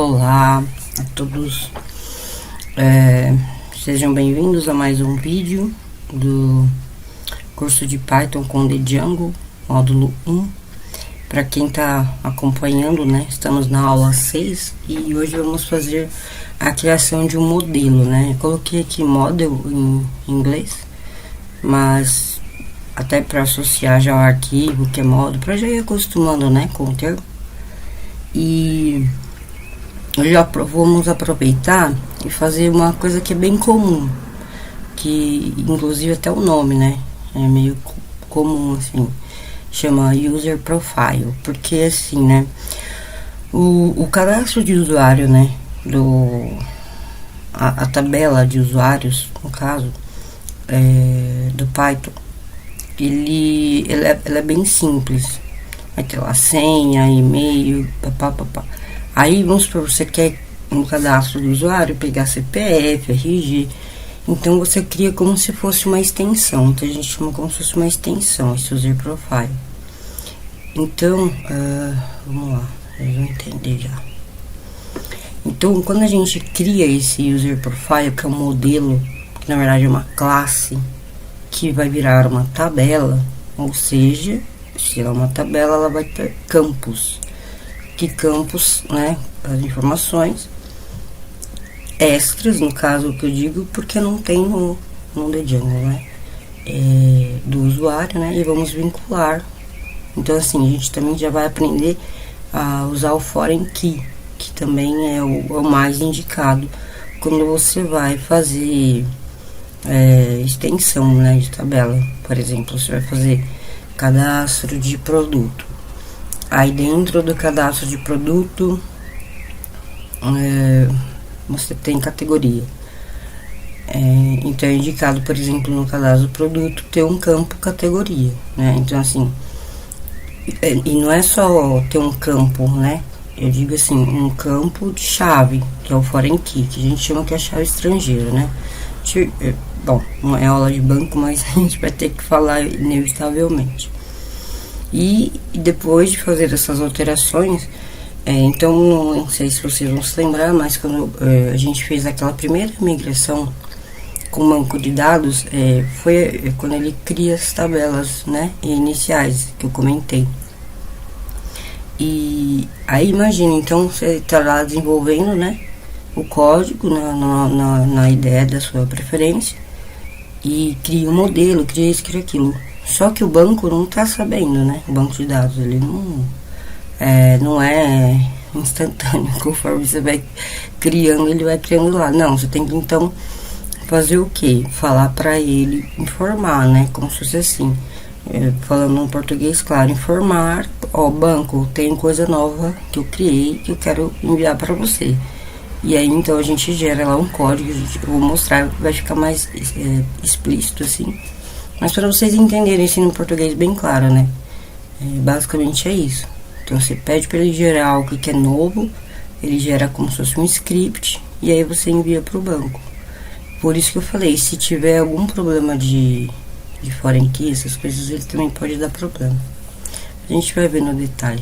Olá a todos, sejam bem-vindos a mais um vídeo do curso de Python com The Django, módulo 1. Para quem está acompanhando, né, estamos na aula 6 e hoje vamos fazer a criação de um modelo, né. Eu coloquei aqui model em inglês, mas até para associar já o arquivo que é model, para já ir acostumando, né, com o termo. E já vamos aproveitar e fazer uma coisa que é bem comum, que inclusive até o nome, né, é meio comum assim, chama user profile, porque assim, né, o cadastro de usuário, né, a tabela de usuários, no caso, do Python, ela é bem simples. Vai ter lá senha, e-mail, papapá. Aí vamos supor, você quer no cadastro do usuário pegar CPF, RG. Então você cria como se fosse uma extensão. Então a gente chama como se fosse uma extensão, esse user profile. Então, vamos lá, vocês vão entender já. Então, quando a gente cria esse user profile, que é um modelo, que na verdade é uma classe, que vai virar uma tabela, ou seja, se ela é uma tabela, ela vai ter campos. Que campos, né, as informações extras, no caso que eu digo, porque não tem no The Django, né, do usuário, né, e vamos vincular. Então assim, a gente também já vai aprender a usar o foreign key, que também é o mais indicado quando você vai fazer extensão, né, de tabela. Por exemplo, você vai fazer cadastro de produto. Aí dentro do cadastro de produto, você tem categoria. Então é indicado, por exemplo, no cadastro do produto, ter um campo categoria, né? Então assim, e não é só ter um campo, né? Eu digo assim, um campo de chave, que é o foreign key, que a gente chama que é a chave estrangeira, né? Bom, não é aula de banco, mas a gente vai ter que falar inevitavelmente. E depois de fazer essas alterações, então, não sei se vocês vão se lembrar, mas quando a gente fez aquela primeira migração com o banco de dados, foi quando ele cria as tabelas, né, iniciais, que eu comentei. E aí, imagina, então, você está lá desenvolvendo, né, o código na ideia da sua preferência, e cria um modelo, cria isso, cria aquilo. Só que o banco não está sabendo, né? O banco de dados, ele não é instantâneo. Conforme você vai criando, ele vai criando lá. Não, você tem que então fazer o quê? Falar para ele, informar, né? Como se fosse assim, falando em português, claro, informar. Ó, banco, tem coisa nova que eu criei, que eu quero enviar para você. E aí então a gente gera lá um código, eu vou mostrar, vai ficar mais explícito assim. Mas para vocês entenderem assim no português bem claro, né? Basicamente é isso. Então você pede para ele gerar algo que é novo, ele gera como se fosse um script e aí você envia para o banco. Por isso que eu falei, se tiver algum problema de foreign key, essas coisas, ele também pode dar problema. A gente vai ver no detalhe.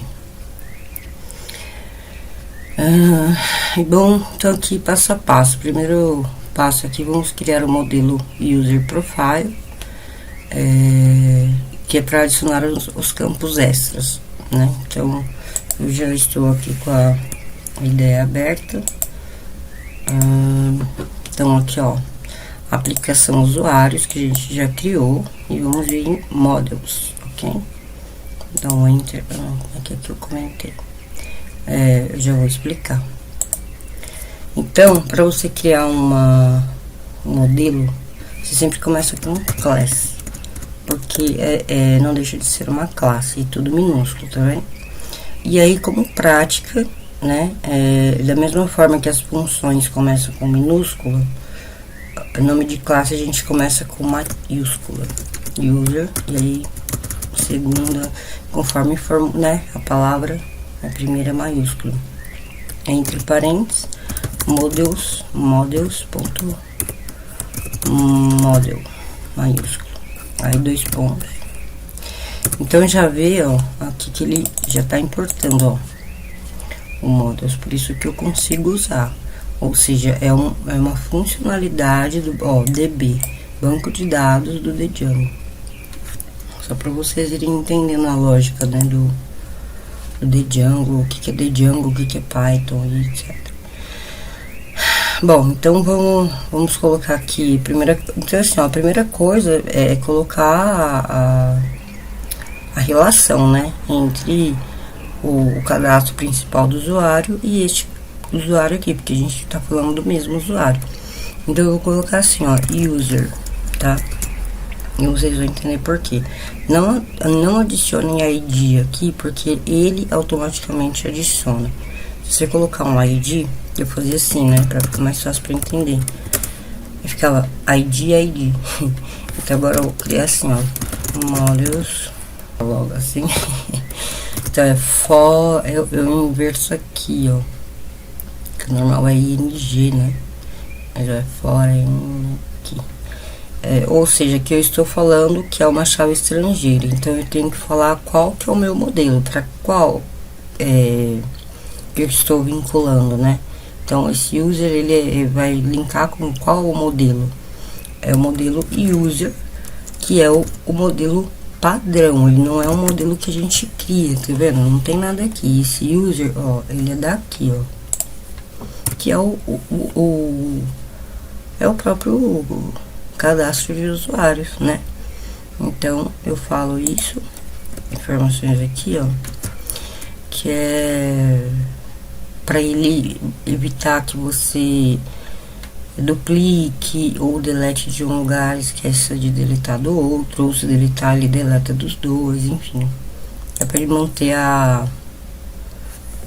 Bom, então aqui passo a passo. Primeiro passo aqui, vamos criar o modelo user profile. Que é para adicionar os campos extras, né? Então eu já estou aqui com a ideia aberta. Então aqui, ó, aplicação usuários que a gente já criou e vamos ver em models, ok? Então enter, aqui que eu comentei, eu já vou explicar. Então, para você criar um modelo, você sempre começa com class, porque não deixa de ser uma classe e tudo minúsculo, tá vendo? E aí, como prática, né, da mesma forma que as funções começam com minúscula, o nome de classe a gente começa com maiúscula, user, e aí segunda, conforme for, né, a palavra, a primeira maiúscula, entre parênteses, models ponto model maiúsculo, aí 2 pontos. Então já vê, ó, aqui que ele já tá importando, ó, o Models, por isso que eu consigo usar. Ou seja, é uma funcionalidade do DB, banco de dados do Django. Só para vocês irem entendendo a lógica, né, do Django, o que é Django, o que é Python e etc. Bom, então vamos colocar aqui então assim, ó, a primeira coisa é colocar a relação, né, entre o cadastro principal do usuário e este usuário aqui, porque a gente tá falando do mesmo usuário. Então eu vou colocar assim, ó, user, tá? E vocês vão entender por quê. Não adicionem ID aqui, porque ele automaticamente adiciona. Se você colocar um ID, eu fazia assim, né, pra ficar mais fácil pra entender. Eu ficava ID. Então agora eu vou criar assim, ó, Models, logo assim. Então é for, eu inverso aqui, ó, que o normal é ING, né, mas é foreign aqui. Ou seja, que eu estou falando que é uma chave estrangeira, então eu tenho que falar qual que é o meu modelo, para qual que eu estou vinculando, né. Então esse user ele vai linkar com qual o modelo? É o modelo user, que é o modelo padrão, ele não é um modelo que a gente cria, tá vendo? Não tem nada aqui. Esse user, ó, ele é daqui, ó, que é o próprio cadastro de usuários, né? Então eu falo isso, informações aqui, ó, que é para ele evitar que você duplique ou delete de um lugar, esqueça de deletar do outro, ou se deletar ele deleta dos dois, enfim. É para ele manter a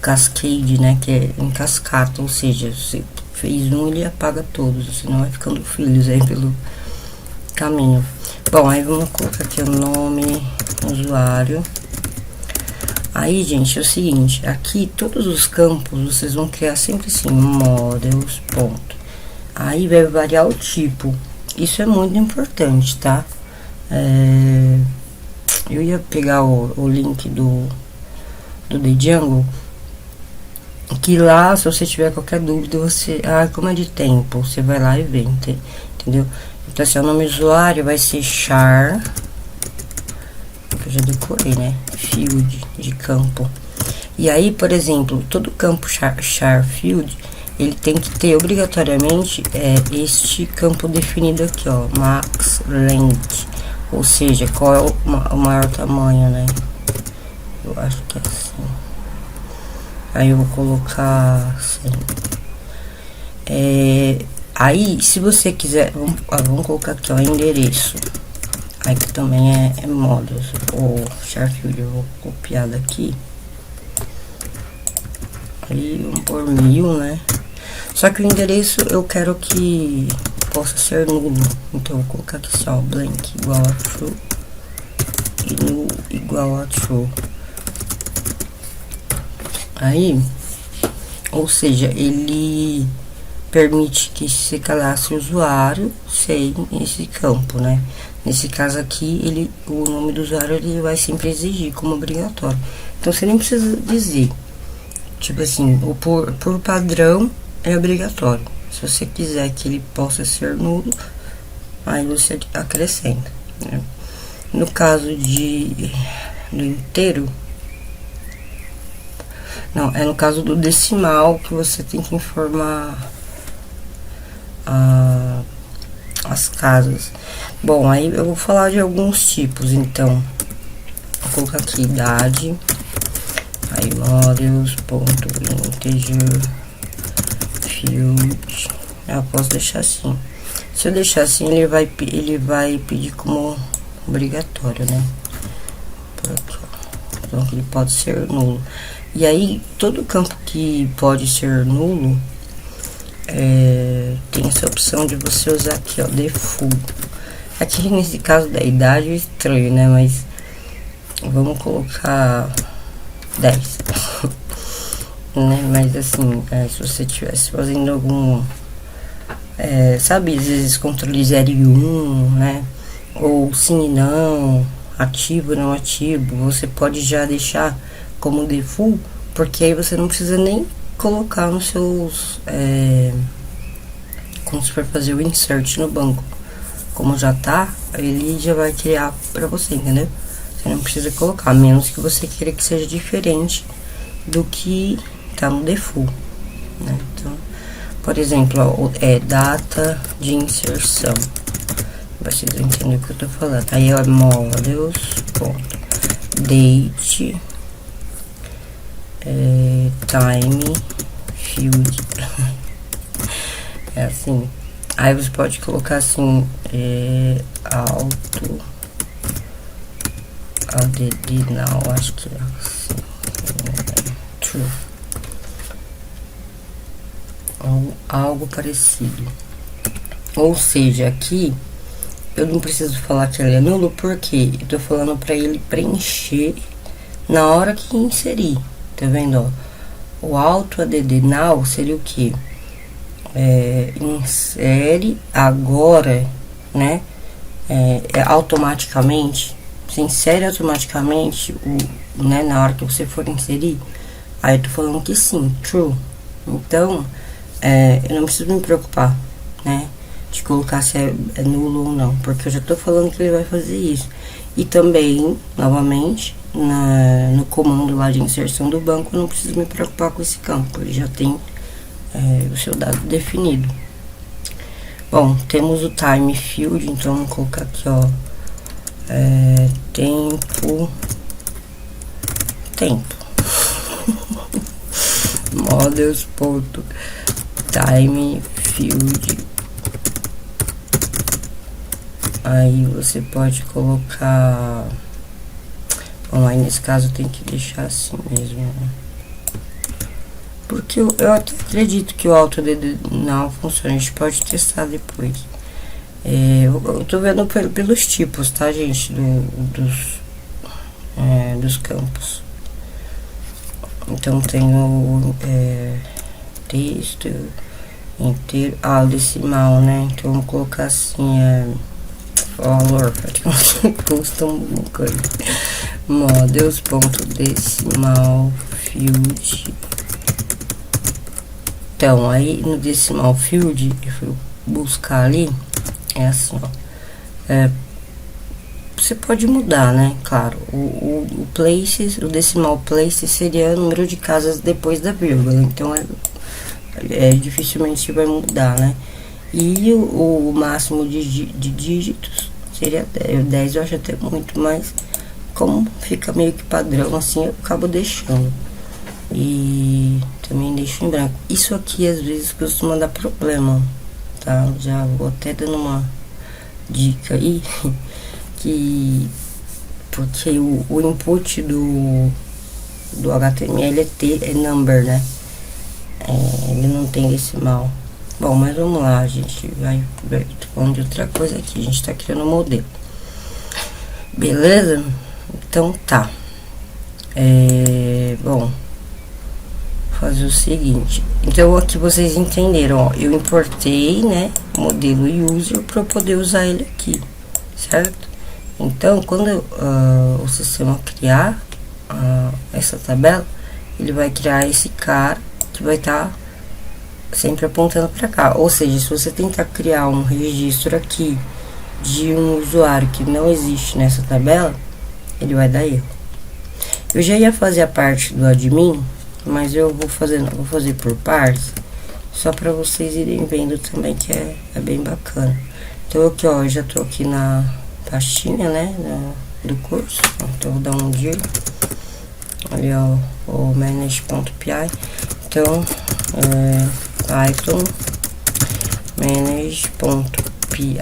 cascade, né, que é em cascata, ou seja, você fez um, ele apaga todos, senão vai ficando filhos aí pelo caminho. Bom, aí vamos colocar aqui o nome, usuário. Aí, gente, é o seguinte, aqui todos os campos vocês vão criar sempre assim, models, ponto. Aí vai variar o tipo. Isso é muito importante, tá? Eu ia pegar o link do Django, que lá, se você tiver qualquer dúvida, você... como é de tempo, você vai lá e vê, entendeu? Então, assim, o nome do usuário vai ser char... Eu já decorei, né? Field de campo. E aí, por exemplo, todo campo char field, ele tem que ter obrigatoriamente este campo definido aqui, ó, max length, ou seja, qual é o maior tamanho, né? Eu acho que é assim. Aí eu vou colocar assim. Aí, se você quiser, vamos colocar aqui, ó, endereço. Aí que também é models, ou char field, eu vou copiar daqui. Aí vamos por 1000, né? Só que o endereço eu quero que possa ser nulo. Então eu vou colocar aqui só blank igual a true e null igual a true. Aí, ou seja, ele permite que se cadastre o usuário sem esse campo, né? Nesse caso aqui, o nome do usuário ele vai sempre exigir como obrigatório. Então você nem precisa dizer, tipo assim, o por padrão é obrigatório. Se você quiser que ele possa ser nulo, aí você acrescenta, né? No caso do inteiro, não, é no caso do decimal que você tem que informar as casas. Bom, aí eu vou falar de alguns tipos, então vou colocar aqui idade, aí models, ponto, integer, field. Eu posso deixar assim. Se eu deixar assim, ele vai pedir como obrigatório, né? Por aqui, ó. Então ele pode ser nulo. E aí todo campo que pode ser nulo tem essa opção de você usar aqui, ó, default. Aqui nesse caso da idade é estranho, né? Mas vamos colocar 10. Né? Mas assim, se você estivesse fazendo algum, sabe, às vezes controle 0 e 1, né? Ou sim e não, ativo, não ativo, você pode já deixar como default Porque aí você não precisa nem colocar nos seus... quando você for fazer o insert no banco. Como já tá, ele já vai criar pra você, entendeu? Você não precisa colocar, a menos que você queira que seja diferente do que tá no default, né? Então, por exemplo, ó, data de inserção. Vocês vão entender o que eu tô falando. Aí é models.date time field. É assim. Aí você pode colocar assim, auto add now, acho que é assim, true, ou algo parecido. Ou seja, aqui eu não preciso falar que ele é nulo, porque eu tô falando para ele preencher na hora que inserir, tá vendo, ó? O auto add now seria o que? Insere agora, né? Automaticamente, você insere automaticamente né, na hora que você for inserir. Aí eu tô falando que sim, true. Então, eu não preciso me preocupar, né, de colocar se é nulo ou não, porque eu já tô falando que ele vai fazer isso. E também, novamente, no comando lá de inserção do banco, eu não preciso me preocupar com esse campo, ele já tem o seu dado definido. Bom, temos o time field, então vamos colocar aqui, ó, tempo models.time field. Aí você pode colocar, bom, aí nesse caso tem que deixar assim mesmo, né? Porque eu até acredito que o auto não funciona, a gente pode testar depois. Eu tô vendo pelos tipos, tá, gente, dos campos. Então tem o texto inteiro, o decimal, né? Então vamos colocar assim, valor, custa uma coisa. Models.decimal field. Então, aí no decimal field, eu fui buscar ali, é assim, ó. Você pode mudar, né? Claro, o places, o decimal place seria o número de casas depois da vírgula, então dificilmente vai mudar, né? E o máximo de dígitos seria 10, eu acho até muito, mas como fica meio que padrão assim, eu acabo deixando. E também deixo em branco. Isso aqui às vezes costuma dar problema, tá? Já vou até dando uma dica aí, porque o input do HTML é number, né? Ele não tem decimal. Bom, mas vamos lá, a gente vai falando de outra coisa aqui, a gente tá criando um modelo. Beleza? Então tá. Bom, fazer o seguinte, então aqui vocês entenderam, ó, eu importei, né, o modelo user para poder usar ele aqui, certo? Então quando o sistema criar essa tabela, ele vai criar esse cara que vai estar sempre apontando para cá. Ou seja, se você tentar criar um registro aqui de um usuário que não existe nessa tabela, ele vai dar erro. Eu já ia fazer a parte do admin, mas eu vou fazer por partes, só para vocês irem vendo também, que é bem bacana. Então aqui, ó, eu já tô aqui na pastinha, né, do curso. Então eu vou dar um dia ali, ó, o manage.py. Então Python manage.py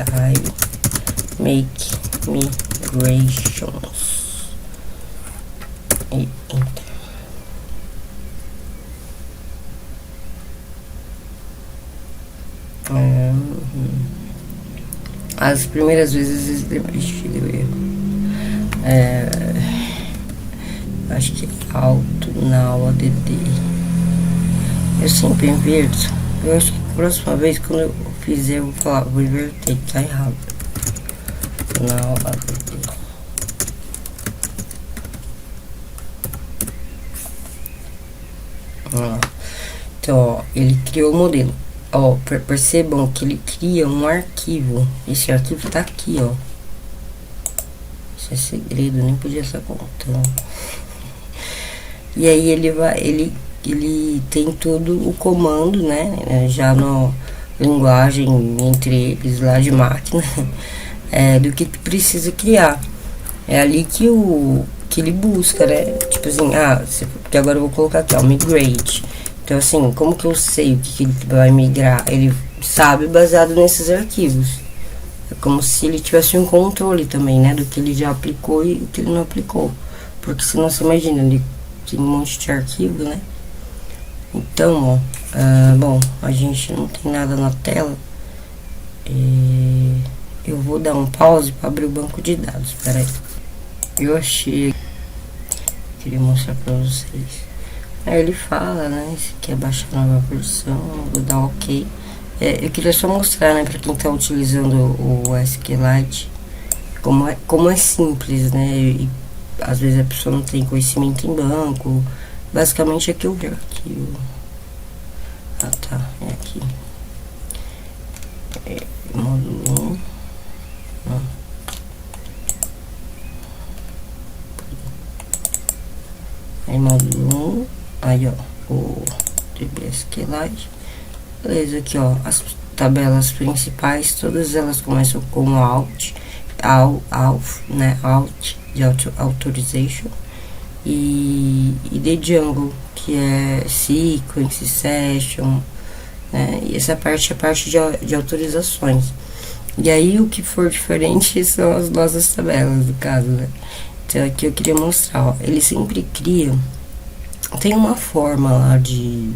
make migrations e enter. As primeiras vezes deu erro. Acho que é alto na add. Eu sempre inverto. Eu acho que a próxima vez quando eu fizer eu vou falar, vou inverter, que tá errado. Now add. Ó. Então, ó, ele criou o modelo. Ó, percebam que ele cria um arquivo. Esse arquivo tá aqui, ó. Isso é segredo, nem podia estar contando. E aí ele tem todo o comando, né? Já na linguagem entre eles lá de máquina, do que precisa criar. É ali que ele busca, né? Tipo assim, porque agora eu vou colocar aqui, ó, migrate. Então, assim, como que eu sei o que ele vai migrar? Ele sabe baseado nesses arquivos. É como se ele tivesse um controle também, né? Do que ele já aplicou e o que ele não aplicou. Porque senão você imagina, ele tem um monte de arquivo, né? Então, ó, bom, a gente não tem nada na tela. Eu vou dar um pause para abrir o banco de dados. Espera aí. Eu achei. Queria mostrar para vocês. Aí ele fala, né? Se quer baixar a nova versão, vou dar OK. Eu queria só mostrar, né, para quem está utilizando o SQLite, como é simples, né? E às vezes a pessoa não tem conhecimento em banco. Basicamente aqui eu ver aqui. Tá, é aqui. Módulo 1. Aí módulo 1. Aí, ó, o DBSQLite. Beleza, aqui, ó, as tabelas principais, todas elas começam com Alt, né, Alt de Authorization e The Jungle, que é Sequence, Session, né, e essa parte é a parte de autorizações. E aí o que for diferente são as nossas tabelas, no caso, né. Então aqui eu queria mostrar, ó, ele sempre cria, tem uma forma lá de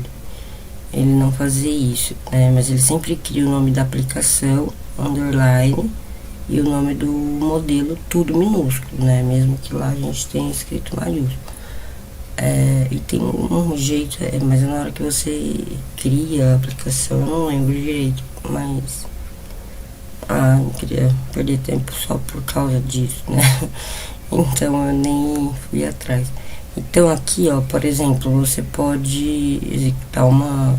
ele não fazer isso, né? Mas ele sempre cria o nome da aplicação, underline, e o nome do modelo, tudo minúsculo, né? Mesmo que lá a gente tenha escrito maiúsculo. E tem um jeito, mas na hora que você cria a aplicação, eu não lembro direito, mas não queria perder tempo só por causa disso, né? Então eu nem fui atrás. Então aqui, ó, por exemplo, você pode executar uma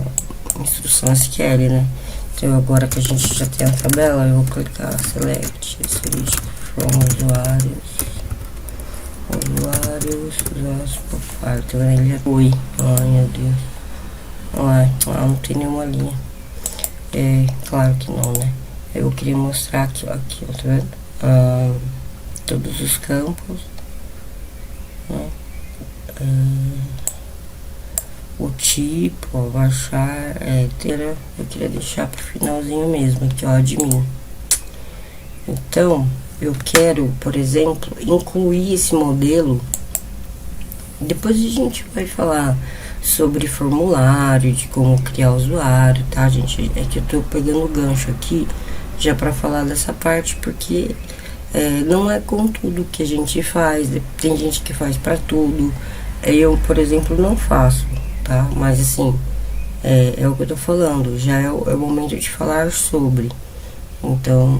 instrução SQL, né? Então agora que a gente já tem a tabela, eu vou clicar select from usuários profile, tá vendo? Ele já foi. Ai meu Deus. Não tem nenhuma linha. Claro que não, né? Eu queria mostrar aqui, ó, tá vendo? Todos os campos, né? O tipo, ó, baixar, eu queria deixar pro finalzinho mesmo, aqui, ó, admin. Então, eu quero, por exemplo, incluir esse modelo. Depois a gente vai falar sobre formulário, de como criar usuário, tá, gente? É que eu tô pegando o gancho aqui já para falar dessa parte, porque não é com tudo que a gente faz, tem gente que faz para tudo. Eu, por exemplo, não faço, tá? Mas assim, é o que eu tô falando, já é o momento de falar sobre. Então,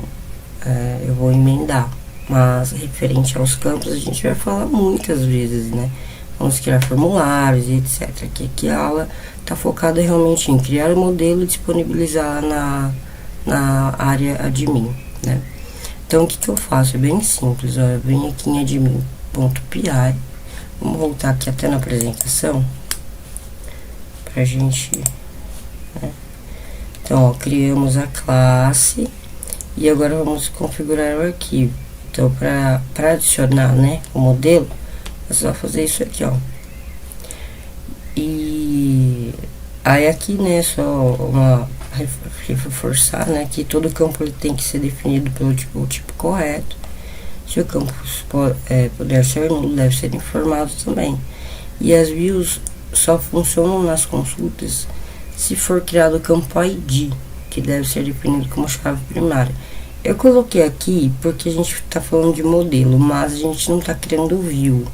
eu vou emendar. Mas referente aos campos, a gente vai falar muitas vezes, né? Vamos criar formulários e etc. Aqui a aula tá focada realmente em criar o modelo e disponibilizar na área admin, né? Então, o que eu faço? É bem simples, ó. Eu venho aqui em admin.py. Vamos voltar aqui até na apresentação pra gente, né? Então, ó, criamos a classe e agora vamos configurar o arquivo. Então, para adicionar, né, o modelo, é só fazer isso aqui, ó. E aí aqui, né, só uma reforçar, né, que todo campo ele tem que ser definido pelo tipo correto. Se o campo puder ser nulo, deve ser informado também. E as views só funcionam nas consultas se for criado o campo ID, que deve ser definido como chave primária. Eu coloquei aqui porque a gente está falando de modelo, mas a gente não está criando view.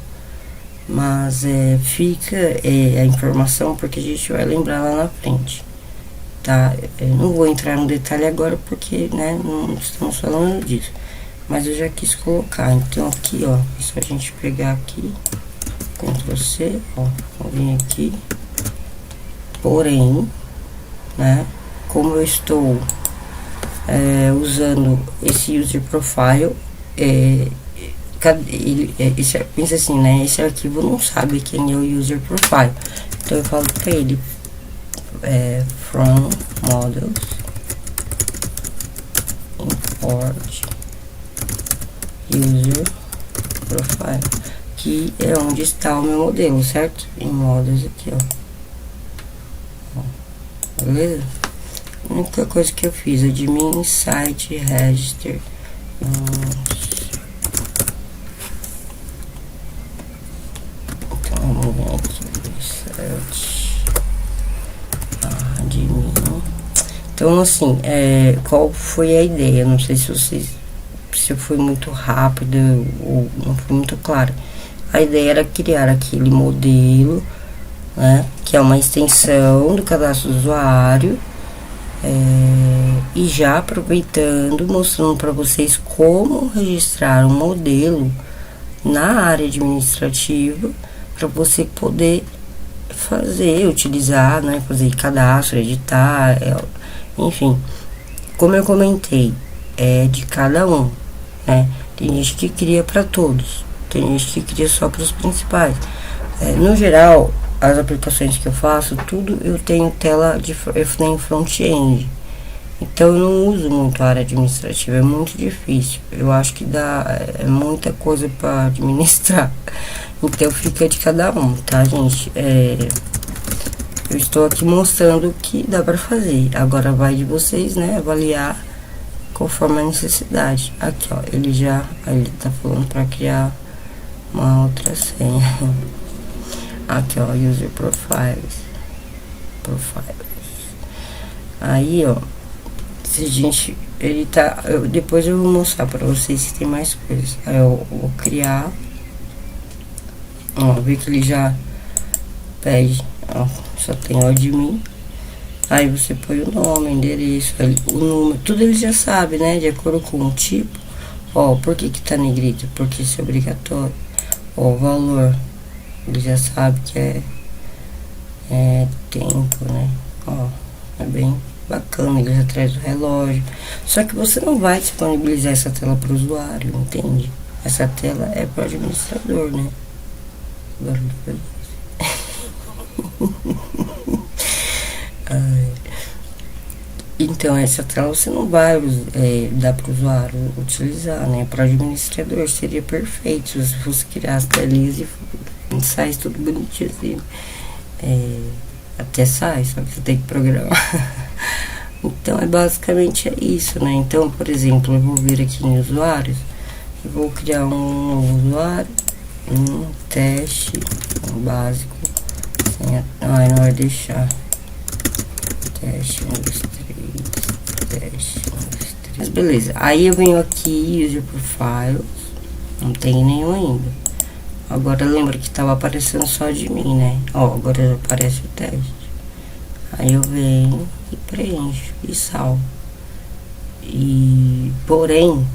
Mas fica a informação porque a gente vai lembrar lá na frente, tá? Eu não vou entrar no detalhe agora porque, né, não estamos falando disso. Mas eu já quis colocar, então aqui, ó, é só a gente pegar aqui, Ctrl C, ó, vou vir aqui Porém, né, como eu estou usando esse user profile, pensa assim, né, esse arquivo não sabe quem é o user profile. Então eu falo para ele from models import user profile, que é onde está o meu modelo, certo? Em models aqui, ó. Beleza? A única coisa que eu fiz, admin site register. Então vamos ver aqui, site admin. Então assim, qual foi a ideia? Não sei se eu fui muito rápido ou não foi muito claro. A ideia era criar aquele modelo, né, que é uma extensão do cadastro do usuário, e já aproveitando, mostrando para vocês como registrar um modelo na área administrativa para você poder utilizar, né, fazer cadastro, editar, enfim, como eu comentei, é de cada um, né? Tem gente que cria para todos, tem gente que cria só para os principais. No geral, as aplicações que eu faço, tudo eu tenho tela eu tenho front-end. Então eu não uso muito a área administrativa, é muito difícil. Eu acho que dá muita coisa para administrar. Então fica de cada um, tá, gente? Eu estou aqui mostrando o que dá para fazer. Agora vai de vocês, né, avaliar conforme a necessidade. Aqui, ó, ele tá falando para criar uma outra senha. Aqui, ó, user profiles. Aí, ó, se gente, ele tá, depois eu vou mostrar para vocês se tem mais coisas. Aí eu vou criar, ó, ver que ele já pede, ó, só tem o admin. Aí você põe o nome, o endereço, o número, tudo ele já sabe, né, de acordo com o tipo. Ó, por que tá negrito? Porque isso é obrigatório. Ó, o valor, ele já sabe que é tempo, né? Ó, é bem bacana, ele já traz o relógio. Só que você não vai disponibilizar essa tela para o usuário, entende? Essa tela é para o administrador, né? Então essa tela você não vai dar para o usuário utilizar, né? Para o administrador seria perfeito se você fosse criar as telinhas e sai tudo bonitinho assim. Até sai, só que você tem que programar. Então basicamente isso, né? Então, por exemplo, eu vou vir aqui em usuários, eu vou criar um novo usuário, um teste básico, não vai deixar teste 1, 2, 3, teste 1, 2, 3. Mas beleza, aí eu venho aqui, user profiles, não tem nenhum ainda. Agora lembra que tava aparecendo só de mim, né? Ó, agora já aparece o teste. Aí eu venho e preencho e salvo. Porém,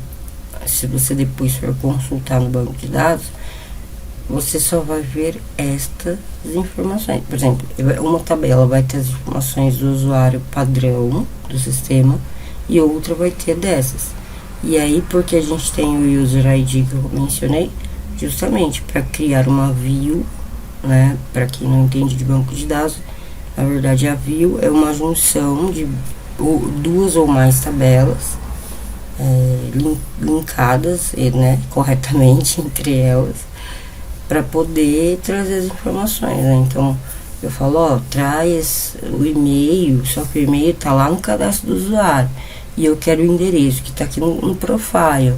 se você depois for consultar no banco de dados, você só vai ver estas informações. Por exemplo, uma tabela vai ter as informações do usuário padrão do sistema e outra vai ter dessas. E aí, porque a gente tem o user ID que eu mencionei, justamente para criar uma view, né? Para quem não entende de banco de dados, na verdade a view é uma junção de duas ou mais tabelas linkadas, né, corretamente entre elas, para poder trazer as informações, né? Então eu falo, ó, traz o e-mail, só que o e-mail tá lá no cadastro do usuário e eu quero o endereço que tá aqui no profile.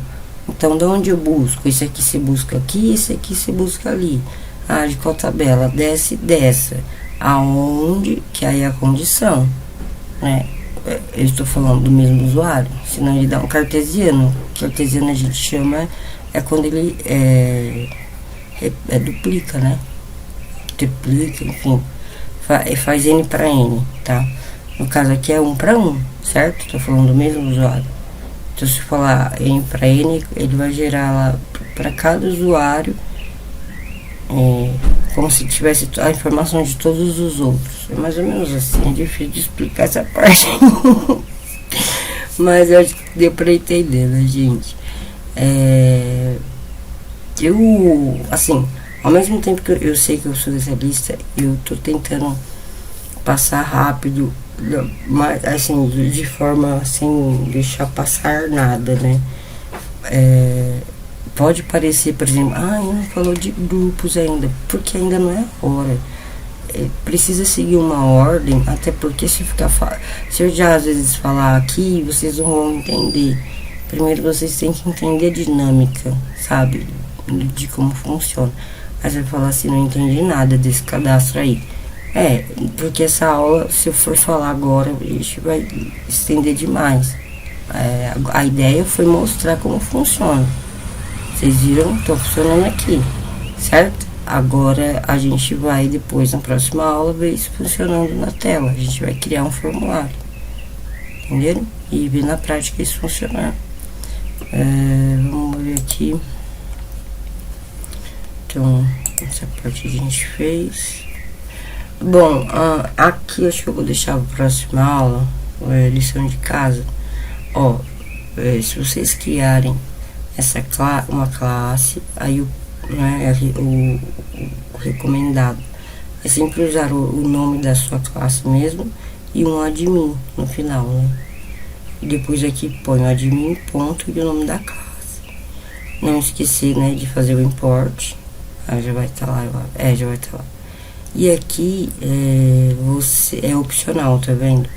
Então, de onde eu busco? Esse aqui se busca aqui, esse aqui se busca ali. Ah, de qual tabela? Desce dessa. Aonde? Que aí é a condição, né? Eu estou falando do mesmo usuário, senão ele dá um cartesiano. Cartesiano a gente chama, quando ele duplica, né? Triplica, enfim. Faz N para N, tá? No caso aqui é 1 para 1, certo? Estou falando do mesmo usuário. Então, se falar N para N, ele vai gerar lá para cada usuário como se tivesse a informação de todos os outros. É mais ou menos assim, é difícil de explicar essa parte. Mas eu acho que deu pra entender, né, gente? Eu, assim, ao mesmo tempo que eu sei que eu sou dessa lista, eu tô tentando passar rápido, mas assim, de forma sem deixar passar nada, né? Pode parecer, por exemplo, não falou de grupos ainda, porque ainda não é a hora. Precisa seguir uma ordem, até porque se eu já às vezes falar aqui, vocês não vão entender. Primeiro vocês têm que entender a dinâmica, sabe? De como funciona. Mas eu falar assim, não entendi nada desse cadastro aí. Porque essa aula, se eu for falar agora, a gente vai estender demais. A ideia foi mostrar como funciona. Vocês viram? Estou funcionando aqui, certo? Agora a gente vai depois, na próxima aula, ver isso funcionando na tela. A gente vai criar um formulário, entenderam? E ver na prática isso funcionando. Vamos ver aqui. Então, essa parte a gente fez. Bom, aqui acho que eu vou deixar para a próxima aula, lição de casa. Se vocês criarem uma classe, aí o recomendado é sempre usar o nome da sua classe mesmo e um admin no final, né? E depois aqui põe o admin, ponto, e o nome da classe. Não esquecer, né, de fazer o import. Já vai estar lá, já vai estar lá. E aqui é opcional, tá vendo?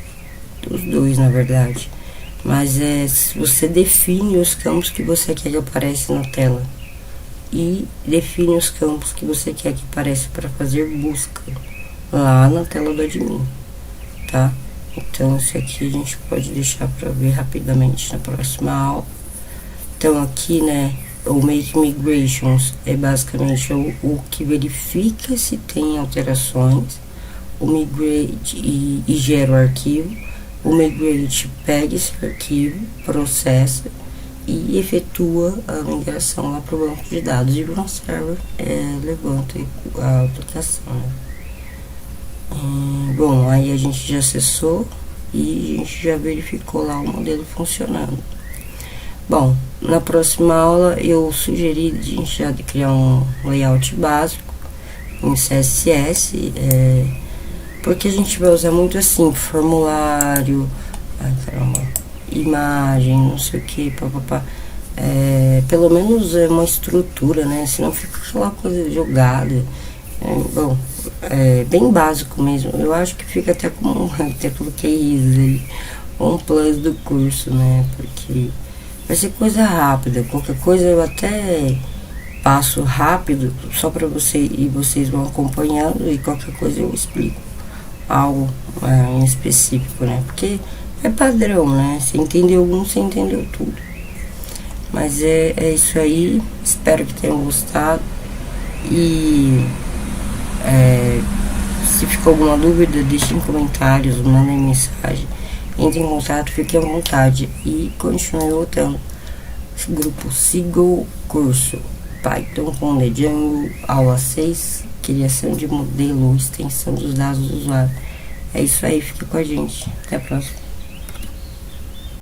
Os dois, na verdade. Mas você define os campos que você quer que apareça na tela. E define os campos que você quer que apareça para fazer busca lá na tela do admin, tá? Então, isso aqui a gente pode deixar para ver rapidamente na próxima aula. Então, aqui, né, o Make Migrations é basicamente o que verifica se tem alterações, o Migrate e gera o arquivo, o Migrate pega esse arquivo, processa e efetua a migração lá para o banco de dados e o server levanta a aplicação, né? Bom, aí a gente já acessou e a gente já verificou lá o modelo funcionando. Bom, na próxima aula eu sugeri a gente já criar um layout básico em CSS, porque a gente vai usar muito assim, formulário, imagem, não sei o que, papapá. Pelo menos é uma estrutura, né? Senão fica aquela coisa jogada. Bom, bem básico mesmo. Eu acho que fica até como até coloquei isso aí, um plus do curso, né? Porque vai ser coisa rápida. Qualquer coisa eu até passo rápido só para você e vocês vão acompanhando, e qualquer coisa eu explico algo em específico, né? Porque é padrão, né? Você entendeu um, você entendeu tudo. Mas é isso aí. Espero que tenham gostado. E se ficou alguma dúvida, deixem em comentários, mandem mensagem, entrem em contato, fiquem à vontade e continuem lutando. Grupo Siga o Curso Python com The Django, aula 6, criação de modelo, extensão dos dados do usuário. É isso aí, fique com a gente. Até a próxima.